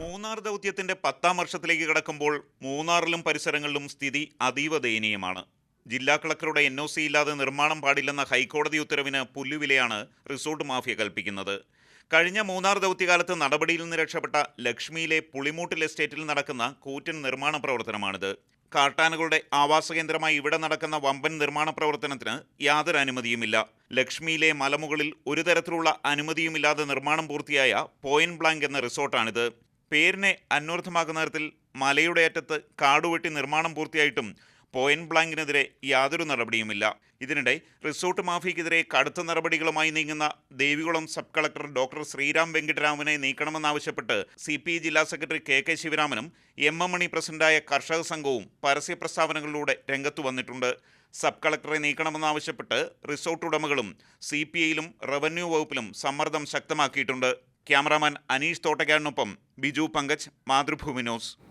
മൂന്നാർ ദൗത്യത്തിന്റെ 10ാം വർഷത്തിലേക്ക് കടക്കുമ്പോൾ മൂന്നാറിലും പരിസരങ്ങളിലും സ്ഥിതി അതീവ ദയനീയമാണ്. ജില്ലാ കളക്ടറുടെ NOC ഇല്ലാതെ നിർമ്മാണം പാടില്ലെന്ന ഹൈക്കോടതി ഉത്തരവിന് പുല്ലുവിലയാണ് റിസോർട്ട് മാഫിയ കൽപ്പിക്കുന്നത്. കഴിഞ്ഞ മൂന്നാർ ദൗത്യകാലത്ത് നടപടിയിൽ നിന്ന് രക്ഷപ്പെട്ട ലക്ഷ്മിയിലെ പുളിമൂട്ടിൽ എസ്റ്റേറ്റിൽ നടക്കുന്ന കൂറ്റൻ നിർമ്മാണ പ്രവർത്തനമാണിത്. കാട്ടാനകളുടെ ആവാസ കേന്ദ്രമായി ഇവിടെ നടക്കുന്ന വമ്പൻ നിർമ്മാണ പ്രവർത്തനത്തിന് യാതൊരു അനുമതിയുമില്ല. ലക്ഷ്മിയിലെ മലമുകളിൽ ഒരു തരത്തിലുള്ള അനുമതിയുമില്ലാതെ നിർമ്മാണം പൂർത്തിയായ പോയിന്റ് ബ്ലാങ്ക് എന്ന റിസോർട്ടാണിത്. പേരിനെ അന്വർത്ഥമാക്കുന്ന തരത്തിൽ മലയുടെ അറ്റത്ത് കാടുവെട്ടി നിർമ്മാണം പൂർത്തിയായിട്ടും പോയിന്റ് ബ്ലാങ്കിനെതിരെ യാതൊരു നടപടിയുമില്ല. ഇതിനിടെ റിസോർട്ട് മാഫിയക്കെതിരെ കടുത്ത നടപടികളുമായി നീങ്ങുന്ന Devikulam sub collector doctor Sriram വെങ്കിട്ടരാമനെ നീക്കണമെന്നാവശ്യപ്പെട്ട് CPI ജില്ലാ സെക്രട്ടറി KK ശിവരാമനും MM മണി പ്രസിഡന്റായ കർഷക സംഘവും പരസ്യ പ്രസ്താവനകളിലൂടെ രംഗത്തു വന്നിട്ടുണ്ട്. സബ് കളക്ടറെ നീക്കണമെന്നാവശ്യപ്പെട്ട് റിസോർട്ട് ഉടമകളും CPIയിലും റവന്യൂ വകുപ്പിലും സമ്മർദ്ദം ശക്തമാക്കിയിട്ടുണ്ട്. ക്യാമറാമാൻ അനീഷ് തോട്ടക്കാടിനൊപ്പം ബിജു പങ്കജ്, മാതൃഭൂമി ന്യൂസ്.